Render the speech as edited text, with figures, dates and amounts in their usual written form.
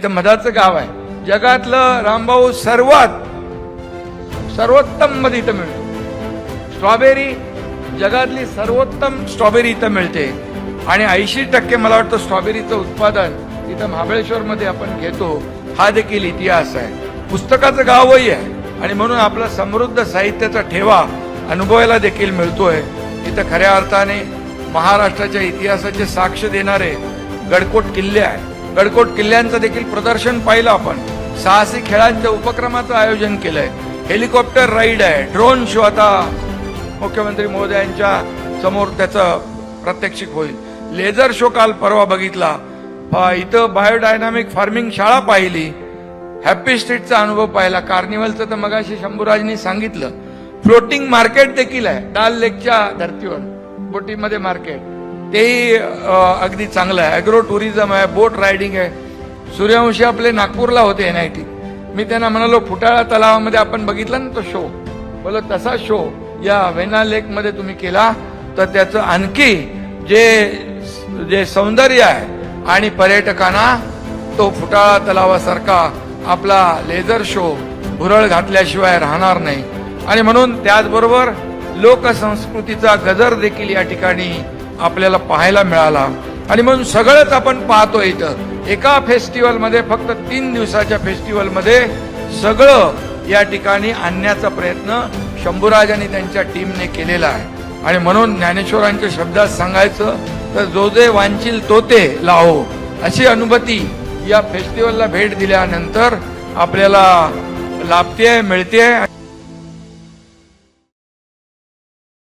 इथं मधाचं गाव आहे. जगातलं रामभाऊ सर्वोत्तम मध इथं मिळतो. स्ट्रॉबेरी जगातली सर्वोत्तम स्ट्रॉबेरी इथं मिळते आणि 80% मला वाटतं स्ट्रॉबेरीचं उत्पादन इथं महाबळेश्वर मध्ये आपण घेतो. हा देखील इतिहास आहे. पुस्तकाचं गावही आहे आणि म्हणून आपला समृद्ध साहित्याचा ठेवा अनुभवायला देखील मिळतोय. इथं खऱ्या अर्थाने महाराष्ट्राच्या इतिहासाचे साक्ष देणारे गडकोट किल्ले आहे. गडकोट किल्ल्यांचं देखील प्रदर्शन पाहिलं आपण. साहसी खेळांच्या उपक्रमाचं आयोजन केलंय. हेलिकॉप्टर राईड आहे. ड्रोन शो आता मुख्यमंत्री महोदयांच्या समोर त्याचं प्रात्यक्षिक होईल. लेझर शो काल परवा बघितला. इथं बायोडायनामिक फार्मिंग शाळा पाहिली. हॅपी स्ट्रीटचा अनुभव पाहिला. कार्निवलचं तर मगाशी शंभूराजनी सांगितलं. फ्लोटिंग मार्केट देखील आहे डाल लेकच्या धर्तीवर. बोटीमध्ये मार्केट तेही अगदी चांगलं आहे. अॅग्रो टुरिझम आहे. बोट रायडिंग आहे. सूर्यवंशी आपले नागपूरला होते NIT. मी त्यांना म्हणालो फुटाळा तलावामध्ये आपण बघितला ना तो शो. बोलो तसा शो या वेना लेक मध्ये तुम्ही केला तर त्याचं आणखी जे सौंदर्य आहे आणि पर्यटकांना तो फुटाळा तलावासारखा आपला लेझर शो भुरळ घातल्याशिवाय राहणार नाही. आणि म्हणून त्याचबरोबर लोकसंस्कृतीचा गजर देखील या ठिकाणी आपल्याला पाहायला मिळाला. आणि म्हणून सगळंच आपण पाहतो. इथं एका फेस्टिवलमध्ये फक्त 3 दिवसाच्या फेस्टिवलमध्ये सगळं या ठिकाणी आणण्याचा प्रयत्न शंभूराज आणि त्यांच्या टीमने केलेला आहे. आणि म्हणून ज्ञानेश्वरांच्या शब्दात सांगायचं तर जो जे वांछील तो ते लाहो अशी अनुभूती या फेस्टिवलला भेट दिल्यानंतर आपल्याला लाभते मिळते.